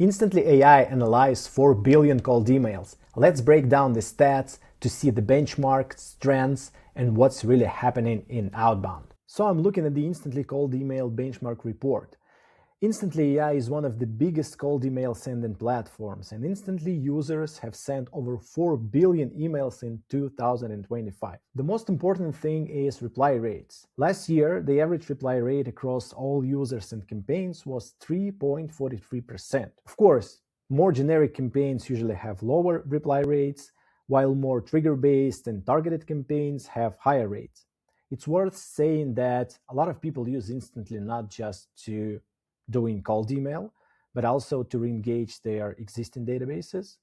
Instantly AI analyzed 4 billion cold emails. Let's break down the stats to see the benchmarks, trends, and what's really happening in Outbound. So I'm looking at the Instantly Cold Email Benchmark Report. Instantly AI is one of the biggest cold email sending platforms, and Instantly users have sent over 4 billion emails in 2025. The most important thing is reply rates. Last year, the average reply rate across all users and campaigns was 3.43%. Of course, more generic campaigns usually have lower reply rates, while more trigger-based and targeted campaigns have higher rates. It's worth saying that a lot of people use Instantly not just to doing cold email, but also to re-engage their existing databases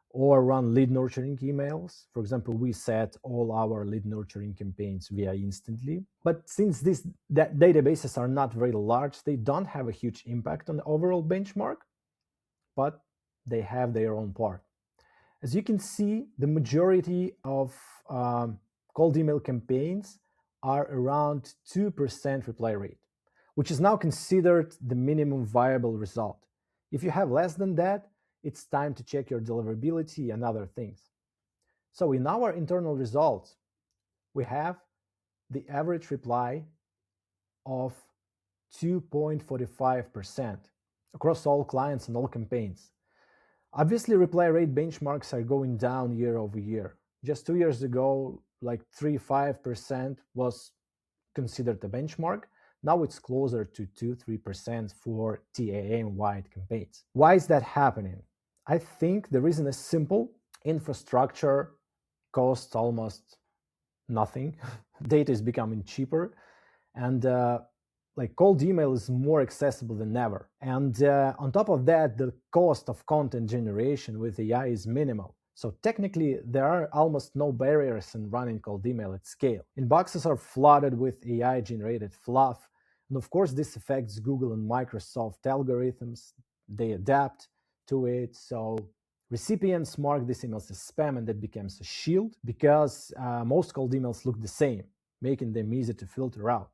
or run lead nurturing emails. For example, we set all our lead nurturing campaigns via Instantly. But since these databases are not very large, they don't have a huge impact on the overall benchmark, but they have their own part. As you can see, the majority of cold email campaigns are around 2% reply rate, which is now considered the minimum viable result. If you have less than that, it's time to check your deliverability and other things. So in our internal results, we have the average reply of 2.45% across all clients and all campaigns. Obviously, reply rate benchmarks are going down year over year. Just 2 years ago, like 3-5% was considered a benchmark. Now it's closer to 2-3% for TAM-wide campaigns. Why is that happening? I think the reason is simple. Infrastructure costs almost nothing. Data is becoming cheaper, and like cold email is more accessible than ever. And on top of that, the cost of content generation with AI is minimal. So technically, there are almost no barriers in running cold email at scale. Inboxes are flooded with AI-generated fluff. And of course, this affects Google and Microsoft algorithms. They adapt to it. So recipients mark these emails as spam, and that becomes a shield because most cold emails look the same, making them easy to filter out.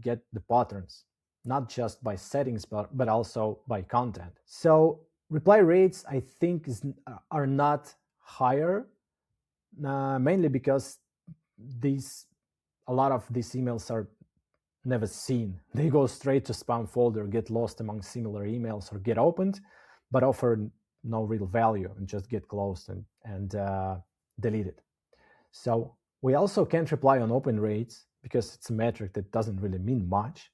Get the patterns, not just by settings, but also by content. So reply rates, I think, are not higher, mainly because a lot of these emails are never seen. They go straight to spam folder, get lost among similar emails, or get opened, but offer no real value and just get closed and deleted. So we also can't rely on open rates because it's a metric that doesn't really mean much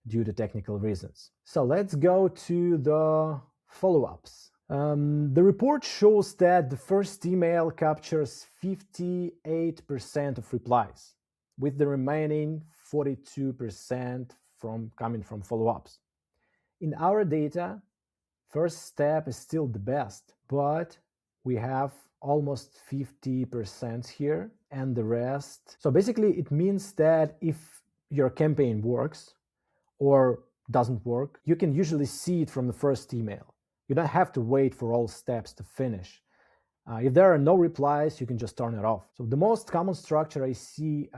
due to technical reasons. So let's go to the follow-ups. The report shows that the first email captures 58% of replies, with the remaining 42% coming from follow-ups. In our data, first step is still the best, but we have almost 50% here and the rest. So basically it means that if your campaign works or doesn't work, you can usually see it from the first email. You don't have to wait for all steps to finish. If there are no replies, you can just turn it off. So the most common structure I see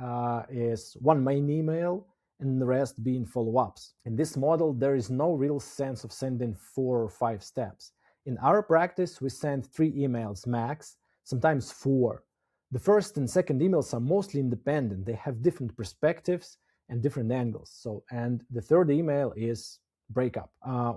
is one main email and the rest being follow-ups. In this model, there is no real sense of sending 4 or 5 steps. In our practice, we send 3 emails max, sometimes 4. The first and second emails are mostly independent. They have different perspectives and different angles. And the third email is breakup.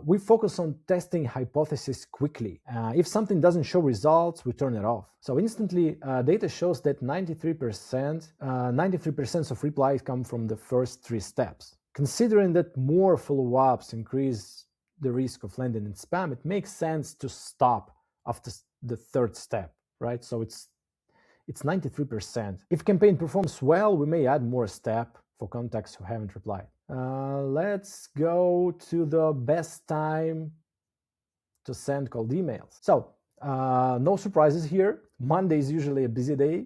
We focus on testing hypotheses quickly. If something doesn't show results, we turn it off. So instantly, data shows that 93% of replies come from the first 3 steps. Considering that more follow-ups increase the risk of landing in spam, it makes sense to stop after the 3rd step, right? So it's 93%. If campaign performs well, we may add more step for contacts who haven't replied. Let's go to the best time to send cold emails. So no surprises here. Monday is usually a busy day,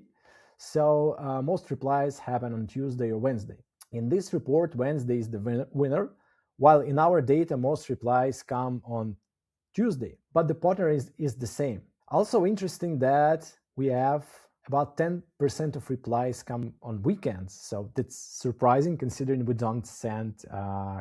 so most replies happen on Tuesday or Wednesday. In this report, Wednesday is the winner, while in our data, most replies come on Tuesday, but the pattern is the same. Also interesting that we have about 10% of replies come on weekends. So that's surprising considering we don't send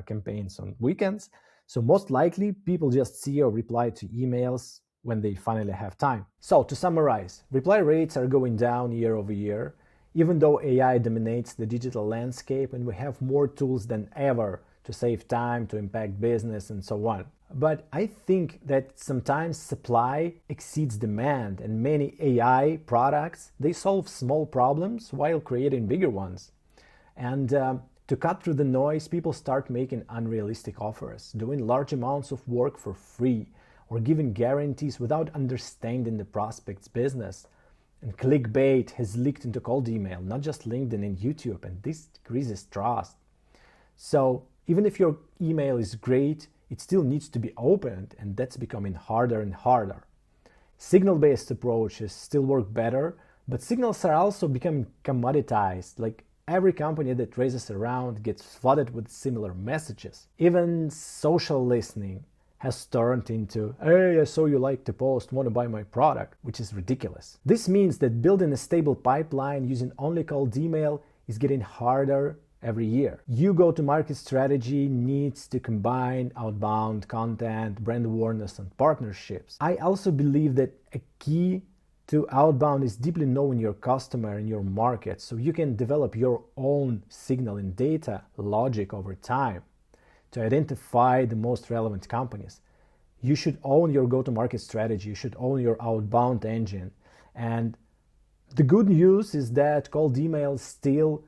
campaigns on weekends. So most likely, people just see or reply to emails when they finally have time. So to summarize, reply rates are going down year over year, even though AI dominates the digital landscape and we have more tools than ever to save time, to impact business, and so on. But I think that sometimes supply exceeds demand, and many AI products, they solve small problems while creating bigger ones. And to cut through the noise, people start making unrealistic offers, doing large amounts of work for free, or giving guarantees without understanding the prospect's business. And clickbait has leaked into cold email, not just LinkedIn and YouTube, and this decreases trust. So even if your email is great, it still needs to be opened, and that's becoming harder and harder. Signal-based approaches still work better, but signals are also becoming commoditized. Like every company that raises around gets flooded with similar messages. Even social listening has turned into, hey, I saw you like the post, want to buy my product, which is ridiculous. This means that building a stable pipeline using only cold email is getting harder every year. Your go-to-market strategy needs to combine outbound content, brand awareness, and partnerships. I also believe that a key to outbound is deeply knowing your customer and your market, so you can develop your own signal and data logic over time to identify the most relevant companies. You should own your go-to-market strategy. You should own your outbound engine. And the good news is that cold email is still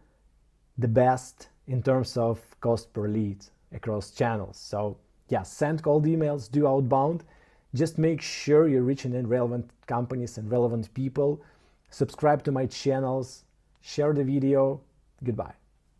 the best in terms of cost per lead across channels. So yeah, send cold emails, do outbound. Just make sure you're reaching in relevant companies and relevant people. Subscribe to my channels, share the video. Goodbye.